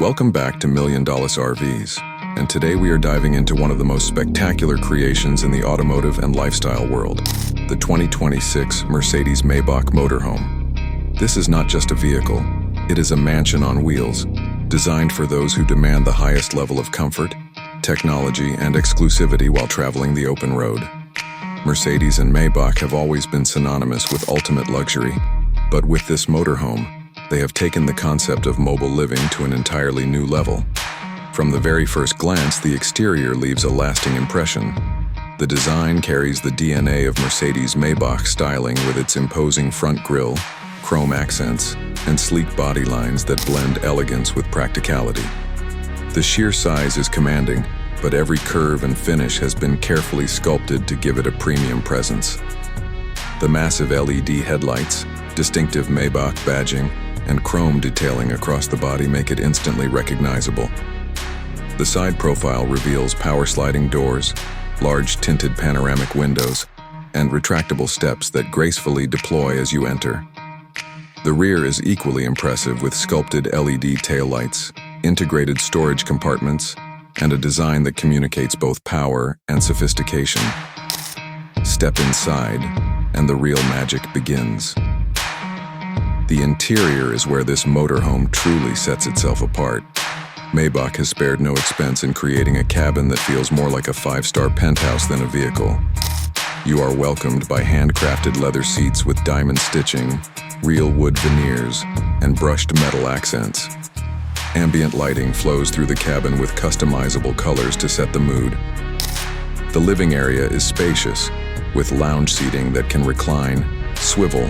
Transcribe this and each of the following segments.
Welcome back to $1 Million RVs, and today we are diving into one of the most spectacular creations in the automotive and lifestyle world, the 2026 Mercedes Maybach Motorhome. This is not just a vehicle, it is a mansion on wheels, designed for those who demand the highest level of comfort, technology, and exclusivity while traveling the open road. Mercedes and Maybach have always been synonymous with ultimate luxury, but with this motorhome, they have taken the concept of mobile living to an entirely new level. From the very first glance, the exterior leaves a lasting impression. The design carries the DNA of Mercedes Maybach styling with its imposing front grille, chrome accents, and sleek body lines that blend elegance with practicality. The sheer size is commanding, but every curve and finish has been carefully sculpted to give it a premium presence. The massive LED headlights, distinctive Maybach badging, and chrome detailing across the body make it instantly recognizable. The side profile reveals power sliding doors, large tinted panoramic windows, and retractable steps that gracefully deploy as you enter. The rear is equally impressive with sculpted LED taillights, integrated storage compartments, and a design that communicates both power and sophistication. Step inside, and the real magic begins. The interior is where this motorhome truly sets itself apart. Maybach has spared no expense in creating a cabin that feels more like a five-star penthouse than a vehicle. You are welcomed by handcrafted leather seats with diamond stitching, real wood veneers, and brushed metal accents. Ambient lighting flows through the cabin with customizable colors to set the mood. The living area is spacious, with lounge seating that can recline, swivel,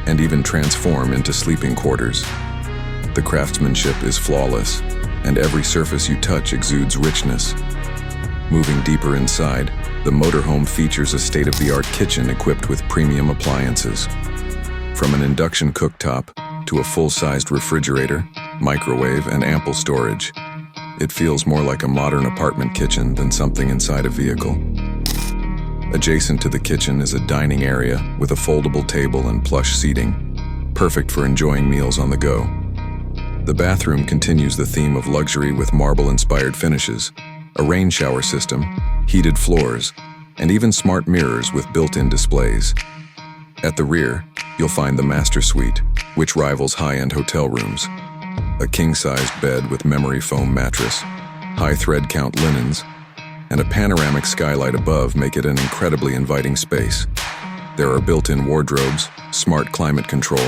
and even transform into sleeping quarters. The craftsmanship is flawless, and every surface you touch exudes richness. Moving deeper inside, the motorhome features a state-of-the-art kitchen equipped with premium appliances. From an induction cooktop to a full-sized refrigerator, microwave, and ample storage, it feels more like a modern apartment kitchen than something inside a vehicle. Adjacent to the kitchen is a dining area with a foldable table and plush seating, perfect for enjoying meals on the go. The bathroom continues the theme of luxury with marble-inspired finishes, a rain shower system, heated floors, and even smart mirrors with built-in displays. At the rear, you'll find the master suite, which rivals high-end hotel rooms. A king-sized bed with memory foam mattress, high thread count linens, and a panoramic skylight above make it an incredibly inviting space. There are built-in wardrobes, smart climate control,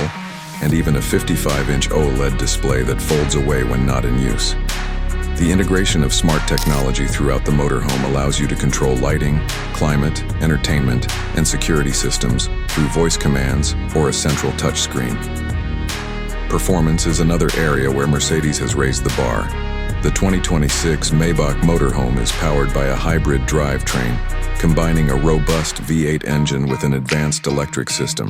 and even a 55-inch OLED display that folds away when not in use. The integration of smart technology throughout the motorhome allows you to control lighting, climate, entertainment, and security systems through voice commands or a central touchscreen. Performance is another area where Mercedes has raised the bar. The 2026 Maybach Motorhome is powered by a hybrid drivetrain, combining a robust V8 engine with an advanced electric system.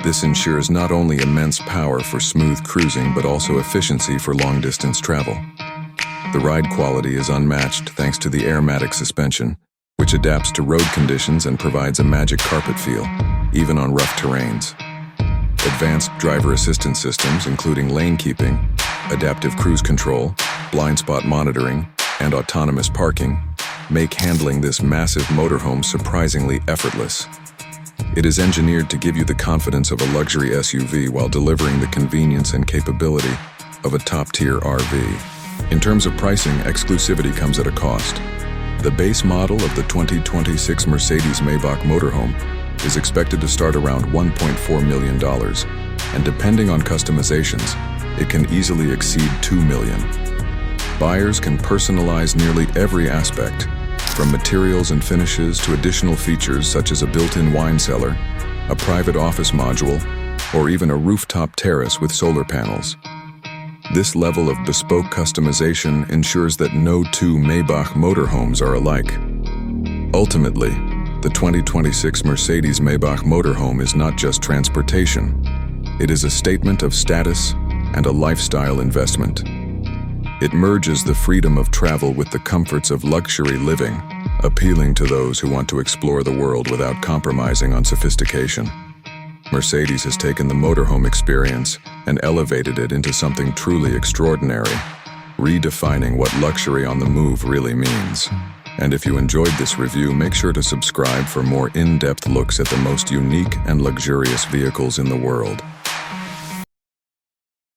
This ensures not only immense power for smooth cruising but also efficiency for long-distance travel. The ride quality is unmatched thanks to the AIRMATIC suspension, which adapts to road conditions and provides a magic carpet feel, even on rough terrains. Advanced driver assistance systems, including lane keeping, adaptive cruise control, blind spot monitoring, and autonomous parking, make handling this massive motorhome surprisingly effortless. It is engineered to give you the confidence of a luxury SUV while delivering the convenience and capability of a top-tier RV. In terms of pricing, exclusivity comes at a cost. The base model of the 2026 Mercedes Maybach Motorhome is expected to start around $1.4 million, and depending on customizations, it can easily exceed $2 million. Buyers can personalize nearly every aspect, from materials and finishes to additional features such as a built-in wine cellar, a private office module, or even a rooftop terrace with solar panels. This level of bespoke customization ensures that no two Maybach motorhomes are alike. Ultimately, the 2026 Mercedes Maybach Motorhome is not just transportation. It is a statement of status and a lifestyle investment. It merges the freedom of travel with the comforts of luxury living, appealing to those who want to explore the world without compromising on sophistication. Mercedes has taken the motorhome experience and elevated it into something truly extraordinary. redefining what luxury on the move really means. And if you enjoyed this review, make sure to subscribe for more in-depth looks at the most unique and luxurious vehicles in the world.